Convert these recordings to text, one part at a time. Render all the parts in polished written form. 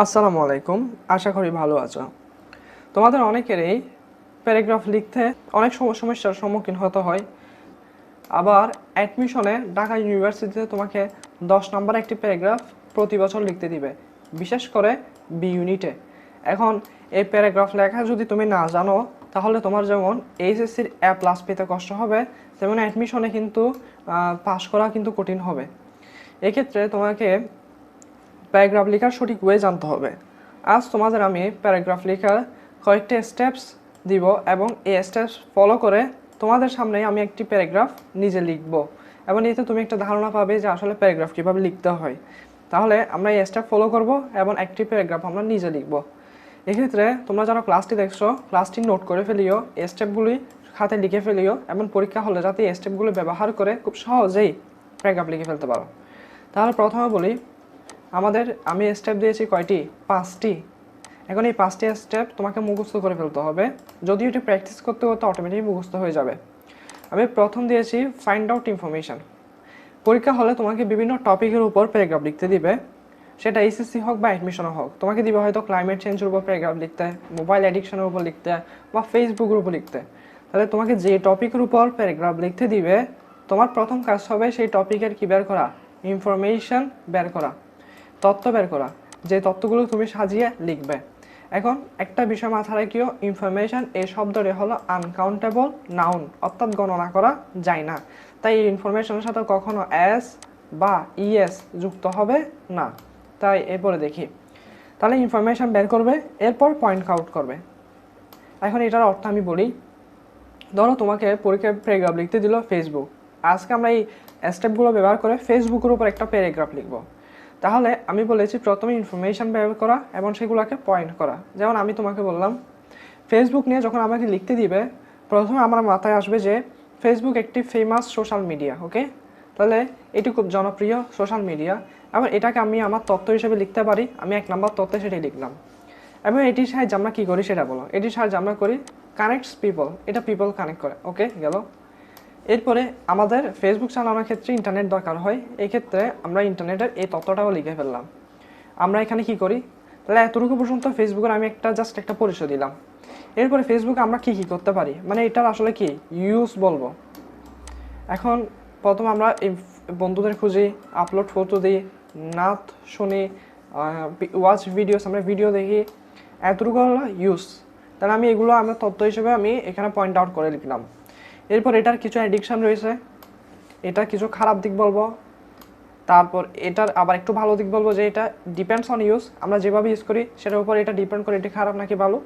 আসসালামু আলাইকুম। আশা করি ভালো আছো। তোমাদের অনেকেরই প্যারাগ্রাফ লিখতে অনেক সমস্যার সম্মুখীন হতে হয়। আবার অ্যাডমিশনে ঢাকা ইউনিভার্সিটিতে তোমাকে 10 নম্বর একটি প্যারাগ্রাফ প্রতি বছর লিখতে দিবে, বিশেষ করে বি ইউনিটে। এখন এই প্যারাগ্রাফ লেখা যদি তুমি না জানো, তাহলে তোমার যেমন এইচএসসির A+ পেতে কষ্ট হবে, তেমন অ্যাডমিশনে কিন্তু পাশ করা কিন্তু কঠিন হবে। এক্ষেত্রে তোমাকে প্যারাগ্রাফ লেখার সঠিক ওয়ে জানতে হবে। আজ তোমাদের আমি প্যারাগ্রাফ লেখার কয়েকটা স্টেপস দিব এবং এই স্টেপস ফলো করে তোমাদের সামনে আমি একটি প্যারাগ্রাফ নিজে লিখব এবং এতে তুমি একটা ধারণা পাবে যে আসলে প্যারাগ্রাফ কীভাবে লিখতে হয়। তাহলে আমরা এই স্টেপ ফলো করব এবং একটি প্যারাগ্রাফ আমরা নিজে লিখব। এক্ষেত্রে তোমরা যারা ক্লাসটি দেখছো, ক্লাসটি নোট করে ফেলিও, এই স্টেপগুলি খাতে লিখে ফেলিও এবং পরীক্ষা হলে যাতে এই স্টেপগুলো ব্যবহার করে খুব সহজেই প্যারাগ্রাফ লিখে ফেলতে পারো। তাহলে প্রথমে বলি, আমি স্টেপ দিয়েছি কয়টি? 5টি। এখন এই 5টি স্টেপ তোমাকে মুখস্থ করে ফেলতে হবে, যদিও এটি প্র্যাকটিস করতে করতে অটোমেটিক মুখস্থ হয়ে যাবে। আমি প্রথম দিয়েছি ফাইন্ড আউট ইনফরমেশান। পরীক্ষা হলে তোমাকে বিভিন্ন টপিকের উপর প্যারাগ্রাফ লিখতে দিবে, সেটা এইচএসসি হোক বা অ্যাডমিশনও হোক। তোমাকে দিবে হয়তো ক্লাইমেট চেঞ্জের উপর প্যারাগ্রাফ লিখতে, মোবাইল অ্যাডিকশনের উপর লিখতে বা ফেসবুকের উপর লিখতে। তাহলে তোমাকে যে টপিকের উপর প্যারাগ্রাফ লিখতে দিবে, তোমার প্রথম কাজ হবে সেই টপিকের কি বের করা? ইনফরমেশান বের করা, তথ্য বের করা, যে তথ্যগুলো তুমি সাজিয়ে লিখবে। এখন একটা বিষয় মাথায় রাখিও, ইনফরমেশান এই শব্দটি হলো আনকাউন্টেবল নাউন, অর্থাৎ গণনা করা যায় না। তাই এই ইনফরমেশনের সাথে কখনো এস বা ইএস যুক্ত হবে না। তাই এরপরে দেখি, তাহলে ইনফরমেশান বের করবে, এরপর পয়েন্ট আউট করবে। এখন এটার অর্থ আমি বলি। ধরো তোমাকে পরীক্ষায় প্যারাগ্রাফ লিখতে দিল ফেসবুক। আজকে আমরা এই স্টেপগুলো ব্যবহার করে ফেসবুকের উপর একটা প্যারাগ্রাফ লিখব। তাহলে আমি বলেছি প্রথমে ইনফরমেশান বের করা এবং সেগুলোকে পয়েন্ট করা। যেমন আমি তোমাকে বললাম, ফেসবুক নিয়ে যখন আমাকে লিখতে দিবে, প্রথমে আমার মাথায় আসবে যে ফেসবুক একটি ফেমাস সোশ্যাল মিডিয়া। ওকে, তাহলে এটি খুব জনপ্রিয় সোশ্যাল মিডিয়া, এবং এটাকে আমি আমার তথ্য হিসেবে লিখতে পারি। আমি 1 নম্বর তথ্যে সেটাই লিখলাম। এবং এটির সাহায্যে আমরা কী করি সেটা বলো। এটির সাহায্যে আমরা করি কানেক্টস পিপল, এটা পিপল কানেক্ট করে। ওকে, গেল। এরপরে আমাদের ফেসবুক চালানোর ক্ষেত্রে ইন্টারনেট দরকার হয়, এই ক্ষেত্রে আমরা ইন্টারনেটের এই তথ্যটাও লিখে ফেললাম। আমরা এখানে কি করি? তাহলে এতটুকু পর্যন্ত ফেসবুকের আমি জাস্ট একটা পরিচয় দিলাম। এরপরে ফেসবুকে আমরা কি কি করতে পারি, মানে এটার আসলে কি ইউজ বলবো। এখন প্রথমে আমরা এই বন্ধুদের খুঁজি, আপলোড ফটো দিই, নাচ শুনি, ওয়াচ ভিডিওস, আমরা ভিডিও দেখি, এতটুকু হলো ইউজ। তাহলে আমি এগুলো আমার তথ্য হিসেবে আমি এখানে পয়েন্ট আউট করে লিখলাম। এরপর এটার কিছু অ্যাডিকশান রয়েছে, এটা কিছু খারাপ দিক বলবো। তারপর এটার আবার একটু ভালো দিক বলবো, যে এটা ডিপেন্ডস অন ইউজ, আমরা যেভাবে ইউজ করি সেটার উপর এটা ডিপেন্ড করে এটি খারাপ নাকি ভালো।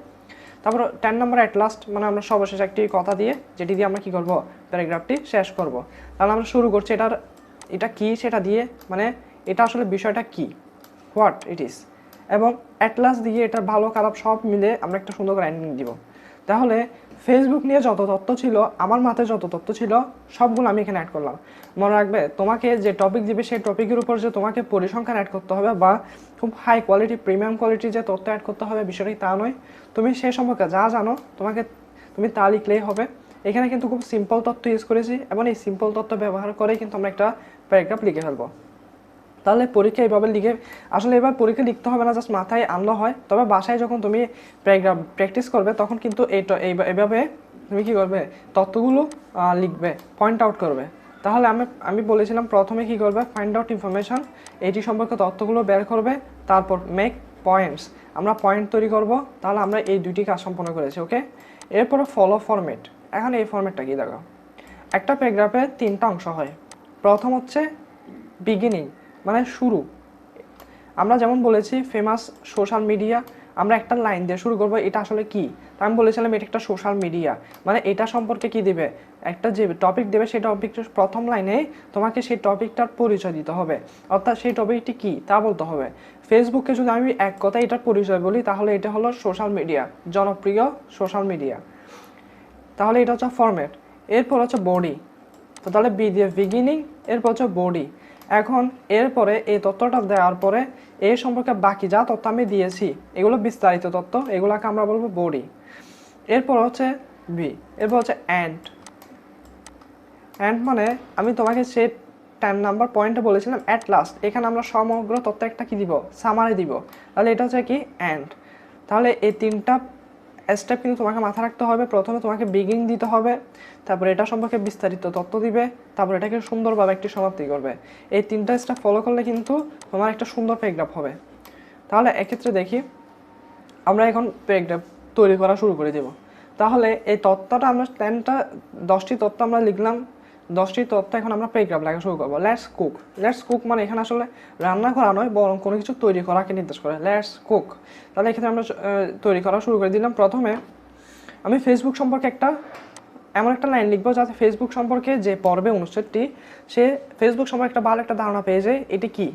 তারপর 10 নম্বর অ্যাট লাস্ট, মানে আমরা সর্বশেষ একটি কথা দিয়ে, যেটি দিয়ে আমরা কী করবো, প্যারাগ্রাফটি শেষ করব। তাহলে আমরা শুরু করছি এটা কি সেটা দিয়ে, মানে এটা আসলে বিষয়টা কি, হোয়াট ইট ইজ, এবং অ্যাট লাস্ট দিয়ে এটার ভালো খারাপ সব মিলে আমরা একটা সুন্দর করে এন্ডিং দিব। তাহলে ফেসবুক নিয়ে যত তথ্য ছিল, আমার মাথায় যত তথ্য ছিল, সবগুলো আমি এখানে অ্যাড করলাম। মনে রাখবে, তোমাকে যে টপিক দিবে সেই টপিকের উপর যে তোমাকে পরিসংখ্যান অ্যাড করতে হবে বা খুব হাই কোয়ালিটি প্রিমিয়াম কোয়ালিটির যে তথ্য অ্যাড করতে হবে, বিষয়টি তা নয়। তুমি সেই সম্পর্কে যা জানো তুমি তা লিখলেই হবে। এখানে কিন্তু খুব সিম্পল তথ্য ইউজ করেছি এবং এই সিম্পল তথ্য ব্যবহার করেই কিন্তু আমরা একটা প্যারাগ্রাফ লিখে ফেলবো। তাহলে পরীক্ষা এইভাবে লিখে, আসলে এবার পরীক্ষা লিখতে হবে না, জাস্ট মাথায় আনলে হয়। তবে বাসায় যখন তুমি প্যারাগ্রাফ প্র্যাকটিস করবে, তখন কিন্তু এইভাবে তুমি কী করবে, তথ্যগুলো লিখবে, পয়েন্ট আউট করবে। তাহলে আমি বলেছিলাম প্রথমে কী করবে, ফাইন্ড আউট ইনফরমেশান, এইটি সম্পর্কে তথ্যগুলো বের করবে। তারপর মেক পয়েন্টস, আমরা পয়েন্ট তৈরি করব। তাহলে আমরা এই দুইটি কাজ সম্পন্ন করেছি। ওকে, এরপরে ফলো ফরম্যাট। এখন এই ফরম্যাটটা কী দেখো, একটা প্যারাগ্রাফে 3টা অংশ হয়। প্রথম হচ্ছে বিগিনিং, মানে শুরু। আমরা যেমন বলেছি ফেমাস সোশ্যাল মিডিয়া, আমরা একটা লাইন দিয়ে শুরু করবো, এটা আসলে কি। তা আমি বলেছিলাম এটা একটা সোশ্যাল মিডিয়া, মানে এটা সম্পর্কে কি দিবে, একটা যে টপিক দেবে সেই টপিকটার প্রথম লাইনে তোমাকে সেই টপিকটার পরিচয় দিতে হবে, অর্থাৎ সেই টপিকটি কি তা বলতে হবে। ফেসবুককে যদি আমি এক কথায় এটার পরিচয় বলি, তাহলে এটা হলো সোশ্যাল মিডিয়া, জনপ্রিয় সোশ্যাল মিডিয়া। তাহলে এটা হচ্ছে ফরম্যাট। এরপর হচ্ছে বডি, তো তাহলে বি দিয়ে বিগিনিং, এরপর হচ্ছে বডি। এখন এরপরে এই তথ্যটা দেওয়ার পরে এই সম্পর্কে বাকি যা তথ্য আমি দিয়েছি, এগুলো বিস্তারিত তথ্য, এগুলোকে আমরা বলবো বডি। এরপর হচ্ছে বি, এরপর হচ্ছে অ্যান্ড। অ্যান্ড মানে আমি তোমাকে সে 10 নাম্বার পয়েন্টে বলেছিলাম অ্যাট লাস্ট, এখানে আমরা সমগ্র তথ্য একটা কি দিব, সামারি দিব। তাহলে এটা হচ্ছে কি অ্যান্ড। তাহলে এই তিনটা স্টেপ কিন্তু তোমাকে মাথায় রাখতে হবে। প্রথমে তোমাকে বিগিনিং দিতে হবে, তারপরে এটা সম্পর্কে বিস্তারিত তথ্য দিবে, তারপর এটাকে সুন্দরভাবে একটি সমাপ্তি করবে। এই তিনটা স্টেপ ফলো করলে কিন্তু তোমার একটা সুন্দর প্যারাগ্রাফ হবে। তাহলে এক্ষেত্রে দেখি আমরা এখন প্যারাগ্রাফ তৈরি করা শুরু করে দেব। তাহলে এই তথ্যটা আমরা 10টি তথ্য আমরা লিখলাম, 10টি তথ্য এখন আমরা প্যারাগ্রাফ লেখা শুরু করবো। লেটস কুক মানে এখানে আসলে রান্না করা নয়, বরং কোনো কিছু তৈরি করাকে নির্দেশ করে, লেটস কুক। তাহলে এক্ষেত্রে আমরা তৈরি করা শুরু করে দিলাম। প্রথমে আমি ফেসবুক সম্পর্কে এমন একটা লাইন লিখবো যাতে ফেসবুক সম্পর্কে যে পড়বে অনুচ্ছেদটি, সে ফেসবুক সম্পর্কে একটা ভালো একটা ধারণা পেয়ে যায় এটি কি।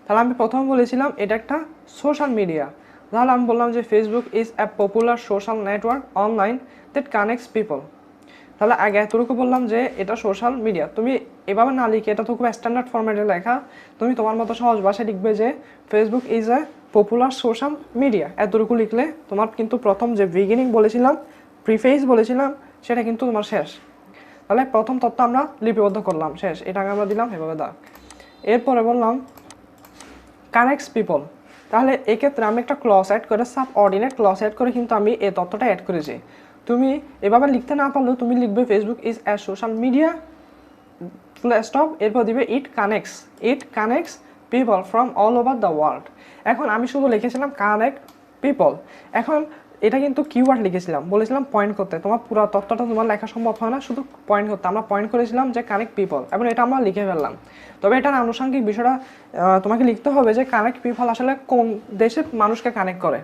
তাহলে আমি প্রথমে বলেছিলাম এটা একটা সোশ্যাল মিডিয়া। তাহলে আমি বললাম যে Facebook is a popular social network online that connects people. তাহলে আগে এতটুকু বললাম যে এটা সোশ্যাল মিডিয়া। তুমি এভাবে না লিখে, এটা তো খুব স্ট্যান্ডার্ড ফরম্যাটে লেখা, তুমি তোমার মতো সহজ ভাষায় লিখবে যে Facebook is a popular social media. এতটুকু লিখলে তোমার কিন্তু প্রথম যে বিগিনিং বলেছিলাম, প্রিফেস বলেছিলাম, সেটা কিন্তু তোমার শেষ। তাহলে প্রথম তথ্য আমরা লিপিবদ্ধ করলাম, শেষ। এটাকে আমরা দিলাম এভাবে দাও। এরপরে বললাম কানেক্টস পিপল। তাহলে এক্ষেত্রে আমি একটা ক্লজ অ্যাড করে, সাব অর্ডিনেট ক্লজ অ্যাড করে কিন্তু আমি এই তথ্যটা অ্যাড করেছি। তুমি এভাবে লিখতে না পারলেও তুমি লিখবে Facebook is a social media full stop, এরপর দিবে it connects people from all over the world. এখন আমি শুধু লিখেছিলাম কানেক্ট পিপল। এখন এটা কিন্তু কিওয়ার্ড লিখেছিলাম, বলেছিলাম পয়েন্ট করতে। তোমার পুরো তথ্যটা তোমার লেখা সম্ভব হয় না, শুধু পয়েন্ট করতে। আমরা পয়েন্ট করেছিলাম যে কানেক্ট পিপল, এবং এটা আমরা লিখে ফেললাম। তবে এটার আনুষঙ্গিক বিষয়টা তোমাকে লিখতে হবে যে কানেক্ট পিপল আসলে কোন দেশের মানুষকে কানেক্ট করে।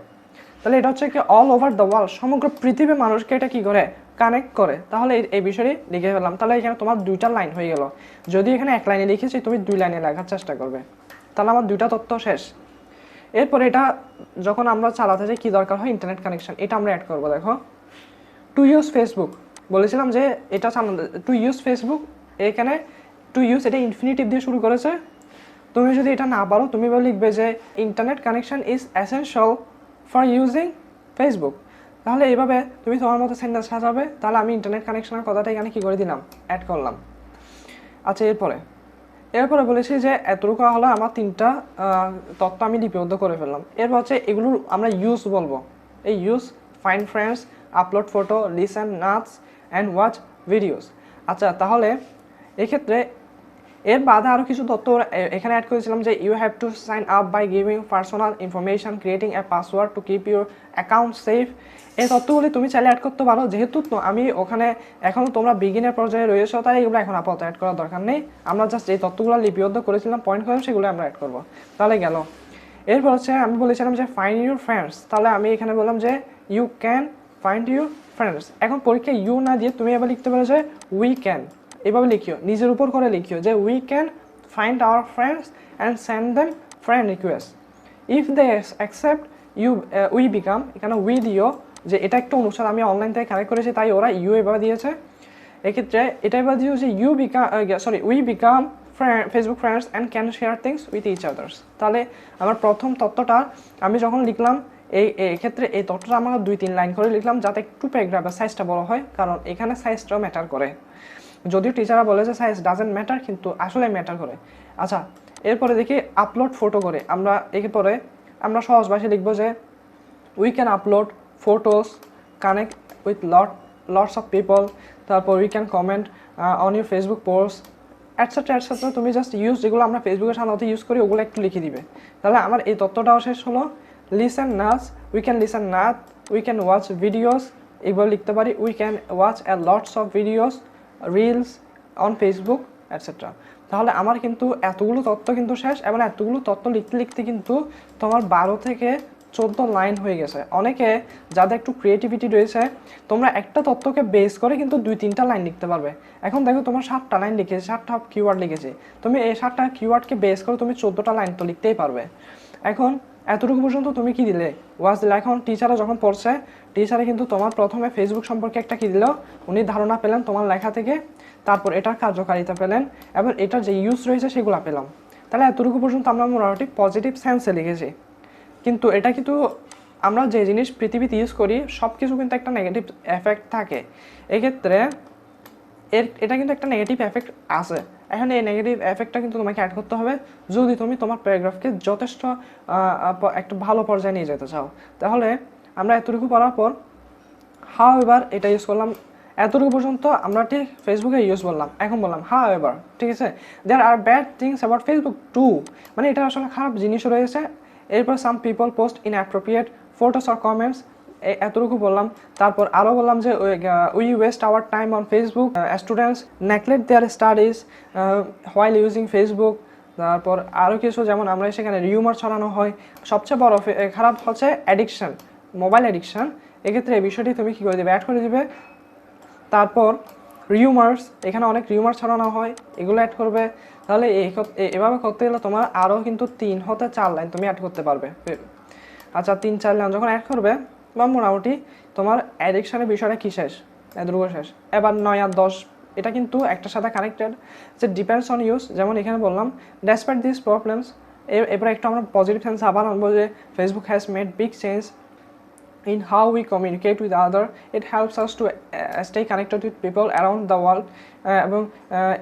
তাহলে এটা হচ্ছে কি অল ওভার দ্য ওয়ার্ল্ড, সমগ্র পৃথিবীর মানুষকে এটা কি করে, কানেক্ট করে। তাহলে এই বিষয়টি লিখে ফেললাম। তাহলে এখানে তোমার 2টা লাইন হয়ে গেল। যদি এখানে 1 লাইনে লিখেছি, তুমি 2 লাইনে লেখার চেষ্টা করবে। তাহলে আমার 2টা তথ্য শেষ। এরপর এটা যখন আমরা চালাতে যাই কি দরকার হয়, ইন্টারনেট কানেকশন। এটা আমরা অ্যাড করবো। দেখো টু ইউজ ফেসবুক বলেছিলাম যে এটা টু ইউজ ফেসবুক, এখানে টু ইউজ এটা ইনফিনিটিভ দিয়ে শুরু করেছে। তুমি যদি এটা না পারো, তুমি লিখবে যে internet connection is essential for using Facebook. তাহলে এইভাবে তুমি তোমার মতো সেন্টেন্স সাজাবে। তাহলে আমি ইন্টারনেট কানেকশনের কথাটা এখানে কী করে দিলাম, অ্যাড করলাম। আচ্ছা, এরপরে বলেছি যে এতটুকু হলো আমার 3টা তথ্য আমি লিপিবদ্ধ করে ফেললাম। এরপর হচ্ছে এগুলোর আমরা ইউজ বলবো। এই use, find friends, upload photo, listen nuts and watch videos. আচ্ছা, তাহলে এক্ষেত্রে এর বাদে আরও কিছু তথ্য এখানে অ্যাড করেছিলাম যে you have to sign up by giving personal information, creating a password to keep your account safe. এই তথ্যগুলি তুমি চাইলে অ্যাড করতে পারো। যেহেতু আমি ওখানে এখনও তোমরা বিগিনের পর্যায়ে রয়েছো, তাই এগুলো এখন আপাতত অ্যাড করার দরকার নেই। আমরা জাস্ট এই তথ্যগুলো লিপিবদ্ধ করেছিলাম, পয়েন্ট করে সেগুলো আমরা অ্যাড করবো। তাহলে গেল। এরপর হচ্ছে আমি বলেছিলাম যে ফাইন্ড ইউর ফ্রেন্ডস। তাহলে আমি এখানে বললাম যে you can find your friends. এখন পরীক্ষায় ইউ না দিয়ে তুমি এবার লিখতে পারো যে উই ক্যান। এভাবে লিখিও, নিজের উপর করে লিখিও যে we can find our friends and send them friend request. If they accept you we become, এখানে উই দিও, যে এটা একটা অনুসার আমি অনলাইন থেকে কানেক্ট করেছি তাই ওরা ইউ এভাবে দিয়েছে। এক্ষেত্রে এটা এবার দিও যে we become Facebook friends and can share things with each others. তাহলে আমার প্রথম তথ্যটা আমি যখন লিখলাম, ক্ষেত্রে এই তথ্যটা আমরা 2-3 লাইন করে লিখলাম, যাতে একটু প্যারাগ্রাফের সাইজটা বড় হয়, কারণ এখানে সাইজটাও ম্যাটার করে। যদিও টিচাররা বলে যে সাইজ ডাজেন্ট ম্যাটার, কিন্তু আসলে ম্যাটার করে। আচ্ছা, এরপরে দেখি আপলোড ফটো করে। এরপরে আমরা সহজ ভাষায় লিখবো যে we can upload photos, connect with lots of people, তারপর we can comment on your Facebook post etcetera. তুমি জাস্ট ইউজ যেগুলো আমরা ফেসবুকে সাধারণত ইউজ করি ওগুলো একটু লিখে দিবে। তাহলে আমার এই তথ্যটাও শেষ হলো। লিসেন নাচ, we can listen Nath, we can watch videos, এগুলো লিখতে পারি। We can watch lots of videos, reels on Facebook etcetera. তাহলে আমার কিন্তু এতগুলো তথ্য কিন্তু শেষ, এবং এতগুলো তথ্য লিখতে লিখতে কিন্তু তোমার 12 থেকে 14 লাইন হয়ে গেছে। অনেকে যাদের একটু ক্রিয়েটিভিটি রয়েছে, তোমরা একটা তথ্যকে বেস করে কিন্তু 2-3টা লাইন লিখতে পারবে। এখন দেখো তোমার 7টা লাইন লিখেছে, 7টা কিওয়ার্ড লিখেছে। তুমি এই 7টা কিওয়ার্ডকে বেস করে তুমি 14টা লাইন তো লিখতেই পারবে। এখন এতটুকু পর্যন্ত তুমি কি দিলে, ওয়াজ দিলে। এখন টিচাররা যখন পড়ছে, টিচারে কিন্তু তোমার প্রথমে ফেসবুক সম্পর্কে একটা কি দিল, উনি ধারণা পেলেন তোমার লেখা থেকে, তারপর এটার কার্যকারিতা পেলেন, এবং এটার যে ইউজ রয়েছে সেগুলো পেলাম। তাহলে এতটুকু পর্যন্ত আমরা মোটামুটি পজিটিভ সেন্সে লিখেছি। কিন্তু এটা কিন্তু আমরা যে জিনিস পৃথিবীতে ইউজ করি সব কিছু কিন্তু একটা নেগেটিভ এফেক্ট থাকে। এক্ষেত্রে এটা কিন্তু একটা নেগেটিভ এফেক্ট আছে। এখন এই নেগেটিভ এফেক্টটা কিন্তু তোমাকে অ্যাড করতে হবে যদি তুমি তোমার প্যারাগ্রাফকে যথেষ্ট একটা ভালো পর্যায়ে নিয়ে যেতে চাও। তাহলে আমরা এতটুকু পড়ার পর হাউ এভার এটা ইউজ করলাম, এতটুকু পর্যন্ত আমরা ঠিক ফেসবুকে ইউজ বললাম। এখন বললাম হাউ এভার, ঠিক আছে, there are bad things about Facebook too, মানে এটা আসলে খারাপ জিনিসও রয়েছে। এরপর some people post inappropriate photos or comments, এতটুকু বললাম। তারপর আরও বললাম যে we waste our time on Facebook, students neglect their studies while using Facebook. তারপর আরও কিছু, যেমন আমরা সেখানে রিউমার ছড়ানো হয়। সবচেয়ে বড় খারাপ হচ্ছে অ্যাডিকশন, মোবাইল অ্যাডিকশন। এক্ষেত্রে এই বিষয়টি তুমি কী করে দেবে, অ্যাড করে দেবে। তারপর রিউমার্স, এখানে অনেক রিউমার ছড়ানো হয়, এগুলো অ্যাড করবে। তাহলে এভাবে করতে গেলে তোমার আরও কিন্তু 3 হতে 4 লাইন তুমি অ্যাড করতে পারবে। আচ্ছা 3-4 লাইন যখন অ্যাড করবে, বা মোটামুটি তোমার অ্যাডিকশনের বিষয়টা কী শেষ, এতটুকু শেষ। এবার 9 আর 10 এটা কিন্তু একটার সাথে কানেক্টেড, যে ডিপেন্ডস অন ইউজ। যেমন এখানে বললাম ডেসপাইট দিস প্রবলেমস, এরপরে একটু আমরা পজিটিভ সেন্স আবার আনবো যে Facebook has made big change in how we communicate with other. It helps us to stay connected with people around the world, এবং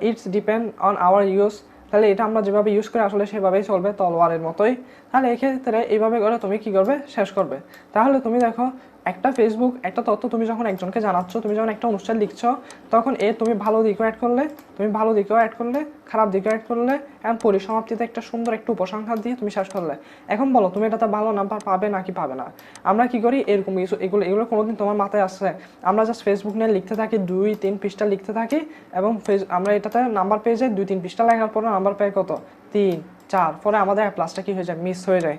it's depend on our use. তাহলে এটা আমরা যেভাবে ইউজ করি আসলে সেভাবেই চলবে, তলোয়ারের মতোই। তাহলে এক্ষেত্রে এইভাবে করে তুমি কী করবে, শেষ করবে। তাহলে তুমি দেখো একটা ফেসবুক একটা তথ্য তুমি যখন একজনকে জানাচ্ছ, তুমি যখন একটা অনুষ্ঠান লিখছো, তখন তুমি ভালো দিকও অ্যাড করলে, খারাপ দিকও অ্যাড করলে, এবং পরিসমাপ্তিতে একটা সুন্দর একটা উপসংহার দিয়ে তুমি শেষ করলে। এখন বলো তুমি এটাতে ভালো নাম্বার পাবে নাকি পাবে না? আমরা কি করি, এরকম কিছু এগুলো কোনোদিন তোমার মাথায় আসছে? আমরা জাস্ট ফেসবুক নিয়ে লিখতে থাকি, 2-3 পৃষ্ঠা লিখতে থাকি, এবং আমরা এটাতে নাম্বার পেয়ে যাই। 2-3 পৃষ্ঠা লেখার পরে নাম্বার পেয়ে কত, 3-4, পরে আমাদের প্লাসটা কি হয়ে যায়, মিস হয়ে যায়।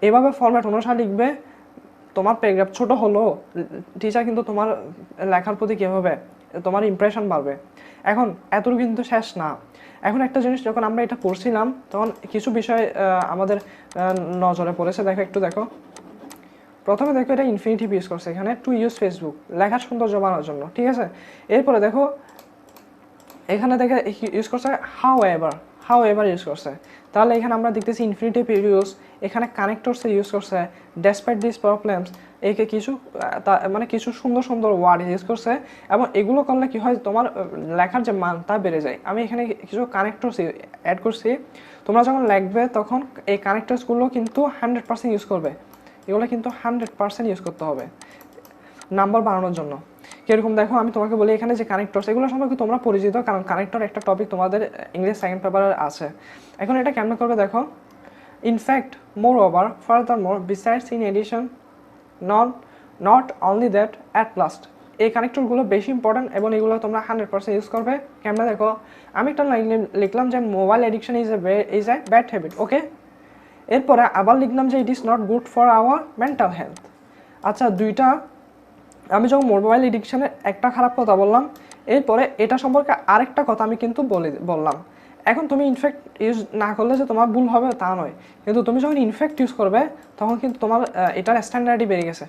এভাবে ফরম্যাট অনুসারে লিখবে। তোমার প্যারাগ্রাফ ছোট হলো, টিচার কিন্তু তোমার লেখার প্রতি কী হবে, তোমার ইমপ্রেশন বাড়বে। এখন এতটুকু কিন্তু শেষ না। এখন একটা জিনিস, যখন আমরা এটা পড়ছিলাম তখন কিছু বিষয় আমাদের নজরে পড়েছে। একটু দেখো। প্রথমে দেখো এটা ইনফিনিটিভ ইউজ করছে এখানে, টু ইউজ ফেসবুক, লেখার সৌন্দর্য বাড়ানোর জন্য, ঠিক আছে। এরপরে দেখো এখানে দেখে ইউজ করছে হাউ এভার ইউজ করছে। তাহলে এখানে আমরা দেখতেছি ইনফিনিটিভ ইউজ, এখানে কানেক্টরসে ইউজ করছে, ডেসপাইট দিস প্রবলেমস, একে কিছু মানে কিছু সুন্দর সুন্দর ওয়ার্ড ইউজ করছে। এবং এগুলো করলে কি হয়, তোমার লেখার যে মান তা বেড়ে যায়। আমি এখানে কিছু কানেক্টরস অ্যাড করছি। তোমরা যখন লিখবে তখন এই কানেক্টরসগুলো কিন্তু 100% ইউজ করবে। এগুলো কিন্তু 100% ইউজ করতে হবে নাম্বার বাড়ানোর জন্য। কীরকম দেখো, আমি তোমাকে বলি এখানে যে কানেক্টরস, এগুলো সম্পর্কে তোমরা পরিচিত, কারণ কানেক্টর একটা টপিক তোমাদের ইংলিশ সেকেন্ড পেপারে আছে। এখন এটা কেমন করবে দেখো, in fact, moreover, furthermore, besides, in addition, not only that, at last. এই কানেক্টরগুলো বেশি ইম্পর্টেন্ট এবং এগুলো তোমরা 100% ইউজ করবে। কেমন দেখো, আমি একটা লাইন লিখলাম যে mobile addiction is a bad habit, okay. এরপরে আবার লিখলাম যে it is not good for our mental health. আচ্ছা, দুইটা আমি যখন মোবাইল এডিকশনের একটা খারাপ কথা বললাম, এরপরে এটা সম্পর্কে আরেকটা কথা আমি কিন্তু বললাম। এখন তুমি ইনফ্যাক্ট ইউজ না করলে যে তোমার ভুল হবে তা নয়, কিন্তু তুমি যখন ইনফ্যাক্ট ইউজ করবে তখন কিন্তু তোমার এটার স্ট্যান্ডার্ডই বেড়ে গেছে।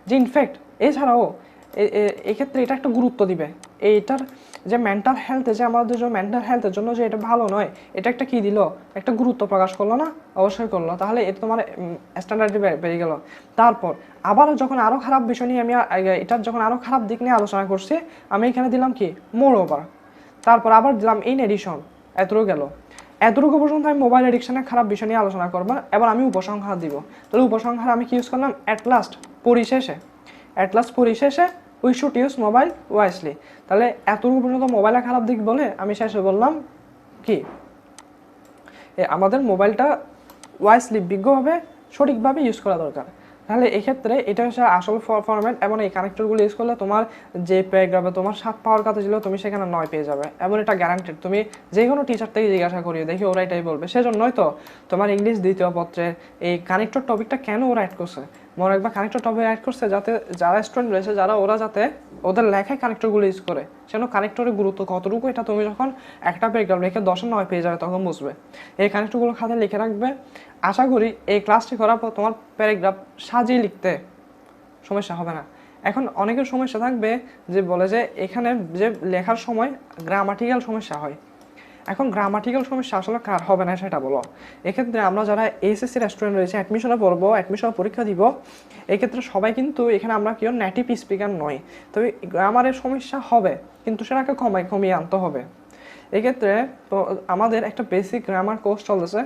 যে ইনফ্যাক্ট, এছাড়াও এক্ষেত্রে এটা একটা গুরুত্ব দিবে, এইটার যে মেন্টাল হেলথ, যে আমাদের যে মেন্টাল হেলথের জন্য যে এটা ভালো নয়, এটা একটা কি দিল, একটা গুরুত্ব প্রকাশ করলো না? অবশ্যই করলো। তাহলে এটা তোমার স্ট্যান্ডার্ডই বেড়ে গেল। তারপর আবার যখন আরও খারাপ বিষয় নিয়ে আমি এটার যখন আরও খারাপ দিক নিয়ে আলোচনা করছি, আমি এখানে দিলাম কি, মোর ওভার। তারপর আবার দিলাম ইন এডিশন। এতটুকু পর্যন্ত আমি মোবাইল এডিকশনের খারাপ বিষয় নিয়ে আলোচনা করবো। এবার আমি উপসংহার দিব। তাহলে উপসংহার আমি কি ইউজ করলাম, অ্যাট লাস্ট, পরিশেষে we should use mobile wisely. তাহলে এতটুকু পর্যন্ত মোবাইলের খারাপ দিক বলে আমি শেষে বললাম কি, আমাদের মোবাইলটা ওয়াইসলি, বিজ্ঞভাবে, সঠিকভাবে ইউজ করা দরকার। তাহলে এক্ষেত্রে এটা হচ্ছে আসল ফরম্যাট, এবং এই কানেক্টরগুলো ইউজ করলে তোমার যে প্যারাগ্রাফে তোমার 7 পাওয়ার কথা ছিল তুমি সেখানে 9 পেয়ে যাবে, এবং এটা গ্যারান্টেড। তুমি যে কোনো টিচার থেকে জিজ্ঞাসা করিও, দেখি ওরা এটাই বলবে। সেজন্যই তো তোমার ইংলিশ দ্বিতীয় পত্রে এই কানেক্টর টপিকটা কেন ওরা অ্যাড করছে, মনে একবার কানেক্টর টপিক অ্যাড করছে যাতে যারা স্টুডেন্ট রয়েছে ওরা যাতে ওদের লেখায় কানেক্টরগুলো ইউজ করে। সেজন্য কানেক্টরের গুরুত্ব কতটুকু এটা তুমি যখন একটা প্যারাগ্রাফ লিখে 10-9 পেয়ে যাবে তখন বুঝবে। এই কানেক্টরগুলো খাতে লিখে রাখবে। আশা করি এই ক্লাসটি করার পর তোমার প্যারাগ্রাফ সাজিয়ে লিখতে সমস্যা হবে না। এখন অনেকের সমস্যা থাকবে যে বলে যে এখানে যে লেখার সময় গ্রামাটিক্যাল সমস্যা হয়। এখন গ্রামাটিক্যাল সমস্যা আসলে কার হবে না সেটা বলো। এক্ষেত্রে আমরা যারা এইচএসসি রেস্টুরেন্ট রয়েছে অ্যাডমিশনে পড়বো, অ্যাডমিশন পরীক্ষা দিব, এক্ষেত্রে সবাই কিন্তু এখানে আমরা কেউ নেটিভ স্পিকার নই। তবে গ্রামারের সমস্যা হবে, কিন্তু সেটাকে কমিয়ে আনতে হবে। এক্ষেত্রে তো আমাদের একটা বেসিক গ্রামার কোর্স চলতেছে,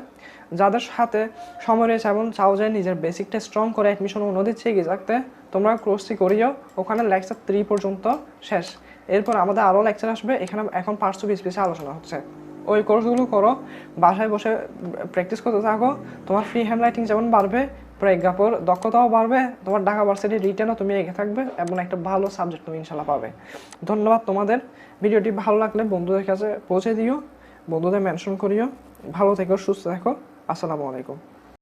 যাদের সাথে সময় রয়েছে এবং চাও যে নিজের বেসিকটা স্ট্রং করে অ্যাডমিশন অন্যদের চেয়ে এগিয়ে থাকতে, তোমরা কোর্সটি করিও। ওখানে লেকচার 3 পর্যন্ত শেষ। এরপর আমাদের আরও লেকচার আসবে, এখানে এখন পার্টস টু পিস আলোচনা হচ্ছে। ওই কোর্সগুলো করো, বাসায় বসে প্র্যাকটিস করতে থাকো। তোমার ফ্রি হ্যান্ড রাইটিং যেমন বাড়বে, প্রেজ্ঞাপর দক্ষতাও বাড়বে, তোমার ঢাকা ভার্সিটির রিটেনও তুমি এগিয়ে থাকবে এবং একটা ভালো সাবজেক্ট তুমি ইনশাল্লাহ পাবে। ধন্যবাদ তোমাদের। ভিডিওটি ভালো লাগলে বন্ধুদের কাছে পৌঁছে দিও, বন্ধুদের মেনশন করিও। ভালো থেকো, সুস্থ থেকো। আসসালামু আলাইকুম।